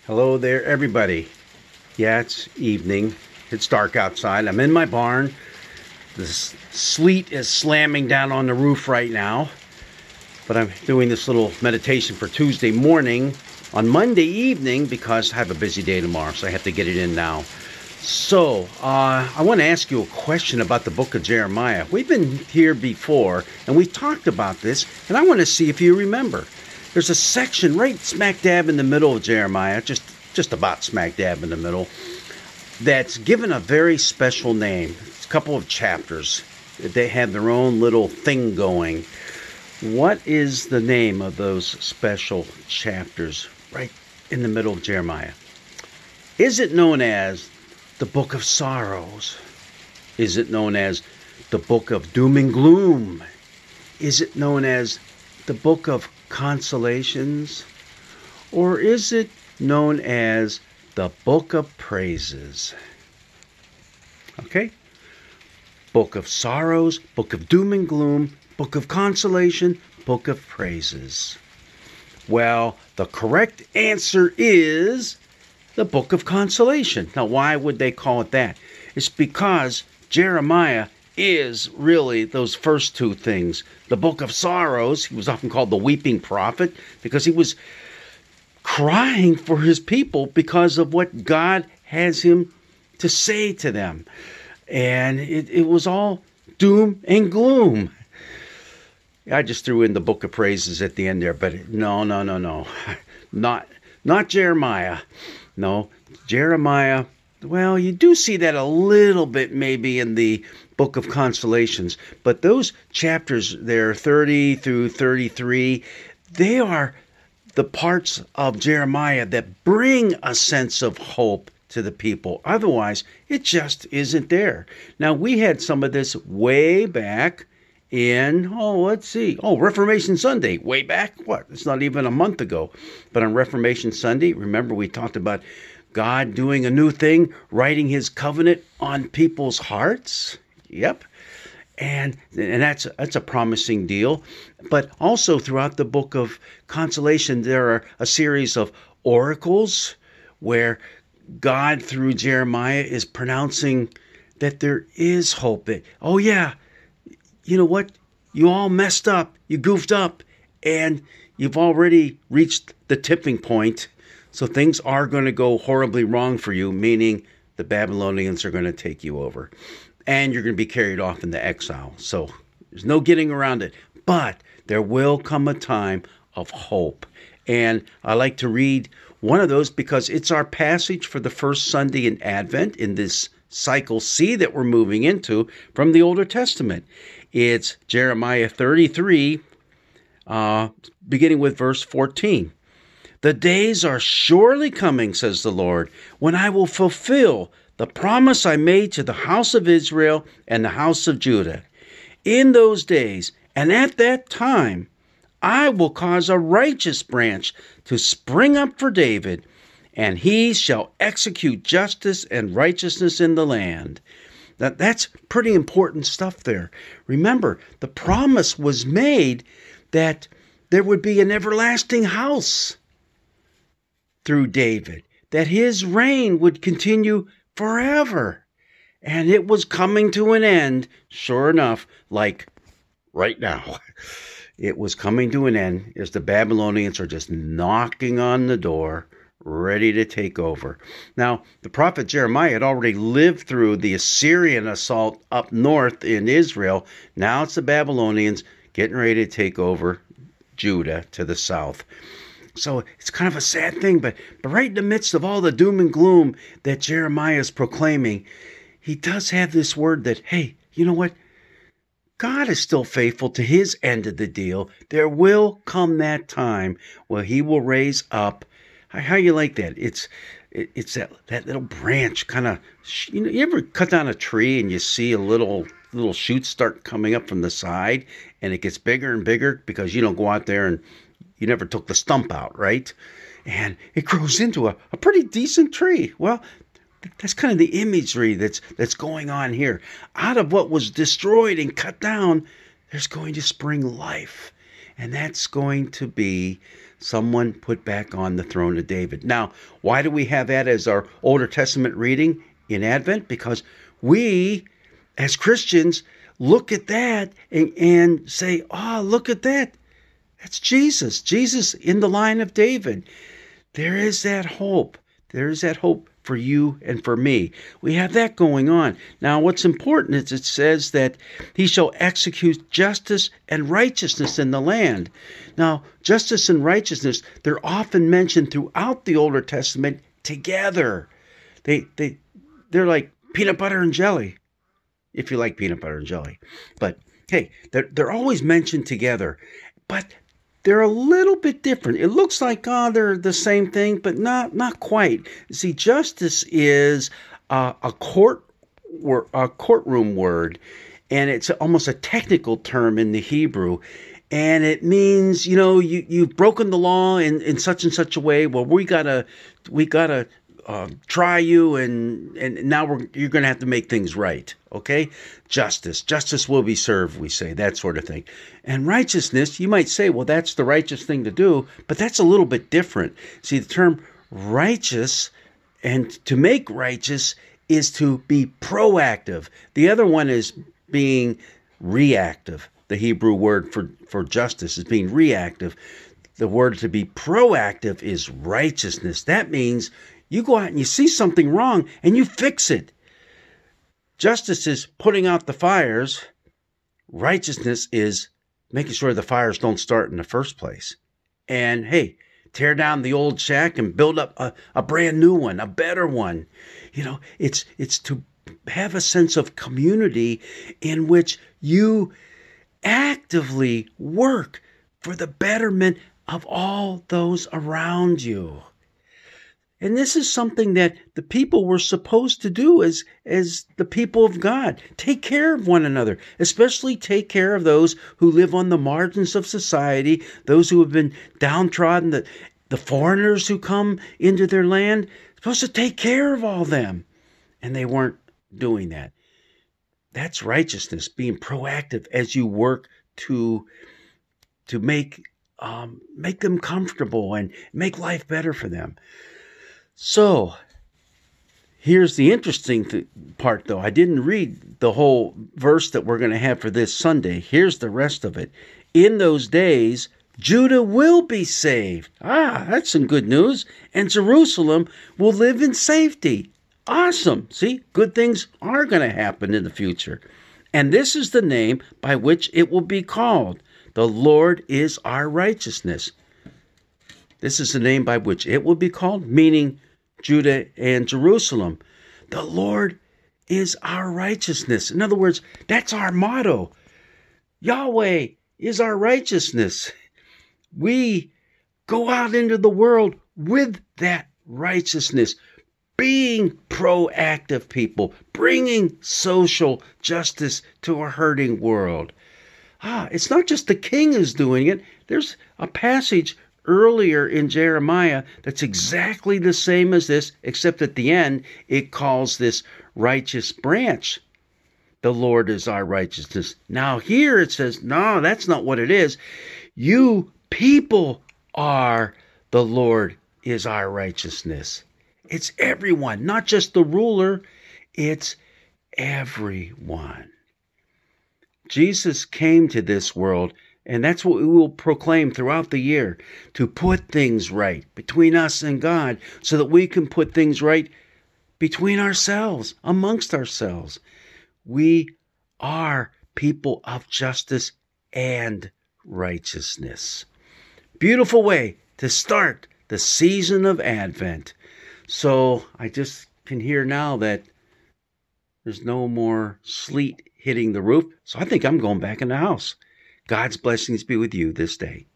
Hello there, everybody. Yeah, it's evening. It's dark outside. I'm in my barn. The sleet is slamming down on the roof right now. But I'm doing this little meditation for Tuesday morning on Monday evening because I have a busy day tomorrow, so I have to get it in now. So, I want to ask you a question about the book of Jeremiah. We've been here before, and we talked about this, and I want to see if you remember. There's a section right smack dab in the middle of Jeremiah, just about smack dab in the middle, that's given a very special name. It's a couple of chapters. They have their own little thing going. What is the name of those special chapters right in the middle of Jeremiah? Is it known as the Book of Sorrows? Is it known as the Book of Doom and Gloom? Is it known as the Book of Consolations? Or is it known as the Book of Praises? Okay? Book of Sorrows, Book of Doom and Gloom, Book of Consolation, Book of Praises. Well, the correct answer is the Book of Consolation. Now, why would they call it that? It's because Jeremiah is really those first two things. The Book of Sorrows, he was often called the weeping prophet because he was crying for his people because of what God has him to say to them. And it was all doom and gloom. I just threw in the Book of Praises at the end there, but no. Not Jeremiah. No, Jeremiah, well, you do see that a little bit maybe in the Book of Consolations, but those chapters there, 30 through 33, they are the parts of Jeremiah that bring a sense of hope to the people. Otherwise, it just isn't there. Now, we had some of this way back in, Reformation Sunday. Way back, it's not even a month ago. But on Reformation Sunday, remember we talked about God doing a new thing, writing his covenant on people's hearts? Yep. And that's a promising deal. But also throughout the Book of Consolation, there are a series of oracles where God, through Jeremiah, is pronouncing that there is hope. That, you know what? You all messed up. You goofed up. And you've already reached the tipping point. So things are going to go horribly wrong for you, meaning the Babylonians are going to take you over. And you're going to be carried off into exile. So there's no getting around it. But there will come a time of hope. And I like to read one of those because it's our passage for the first Sunday in Advent in this cycle C that we're moving into from the Older Testament. It's Jeremiah 33, beginning with verse 14. The days are surely coming, says the Lord, when I will fulfill the promise I made to the house of Israel and the house of Judah. In those days and at that time, I will cause a righteous branch to spring up for David, and he shall execute justice and righteousness in the land. That's pretty important stuff there. Remember, the promise was made that there would be an everlasting house through David, that his reign would continue forever. And it was coming to an end, sure enough, like right now. It was coming to an end as the Babylonians are just knocking on the door, ready to take over. Now, the prophet Jeremiah had already lived through the Assyrian assault up north in Israel. Now it's the Babylonians getting ready to take over Judah to the south. So it's kind of a sad thing, but right in the midst of all the doom and gloom that Jeremiah is proclaiming, he does have this word that, hey, you know what? God is still faithful to his end of the deal. There will come that time where he will raise up. How you like that? It's that little branch kind of, you ever cut down a tree and you see a little shoots start coming up from the side and it gets bigger and bigger because you don't go out there and you never took the stump out, right? And it grows into a pretty decent tree. Well, that's kind of the imagery that's going on here. Out of what was destroyed and cut down, there's going to spring life. And that's going to be someone put back on the throne of David. Now, why do we have that as our Older Testament reading in Advent? Because we, as Christians, look at that and say, oh, look at that. That's Jesus. Jesus in the line of David. There is that hope. There is that hope for you and for me. We have that going on. Now, what's important is it says that he shall execute justice and righteousness in the land. Now, justice and righteousness, they're often mentioned throughout the Older Testament together. They're like peanut butter and jelly, if you like peanut butter and jelly. But hey, they're always mentioned together. But they're a little bit different. It looks like, they're the same thing, but not quite. See, justice is a courtroom word, and it's almost a technical term in the Hebrew. And it means, you've broken the law in such and such a way. Well, we gotta try you, and now you're going to have to make things right. Okay, justice will be served. We say that sort of thing, and righteousness. You might say, well, that's the righteous thing to do, but that's a little bit different. See, the term righteous and to make righteous is to be proactive. The other one is being reactive. The Hebrew word for justice is being reactive. The word to be proactive is righteousness. That means you go out and you see something wrong and you fix it. Justice is putting out the fires. Righteousness is making sure the fires don't start in the first place. And hey, tear down the old shack and build up a brand new one, a better one. It's to have a sense of community in which you actively work for the betterment of all those around you. And this is something that the people were supposed to do as the people of God. Take care of one another, especially take care of those who live on the margins of society, those who have been downtrodden, the foreigners who come into their land. Supposed to take care of all them. And they weren't doing that. That's righteousness, being proactive as you work to make them comfortable and make life better for them. So, here's the interesting part, though. I didn't read the whole verse that we're going to have for this Sunday. Here's the rest of it. In those days, Judah will be saved. That's some good news. And Jerusalem will live in safety. Awesome. See, good things are going to happen in the future. And this is the name by which it will be called. The Lord is our righteousness. This is the name by which it will be called, meaning Judah and Jerusalem. The Lord is our righteousness. In other words, that's our motto. Yahweh is our righteousness. We go out into the world with that righteousness, being proactive people, bringing social justice to a hurting world. It's not just the king who's doing it. There's a passage earlier in Jeremiah that's exactly the same as this, except at the end it calls this righteous branch. The Lord is our righteousness. Now here it says, no, that's not what it is. You people are the Lord is our righteousness. It's everyone, not just the ruler. It's everyone. Jesus came to this world, and that's what we will proclaim throughout the year, to put things right between us and God so that we can put things right between ourselves, amongst ourselves. We are people of justice and righteousness. Beautiful way to start the season of Advent. So I just can hear now that there's no more sleet hitting the roof. So I think I'm going back in the house. God's blessings be with you this day.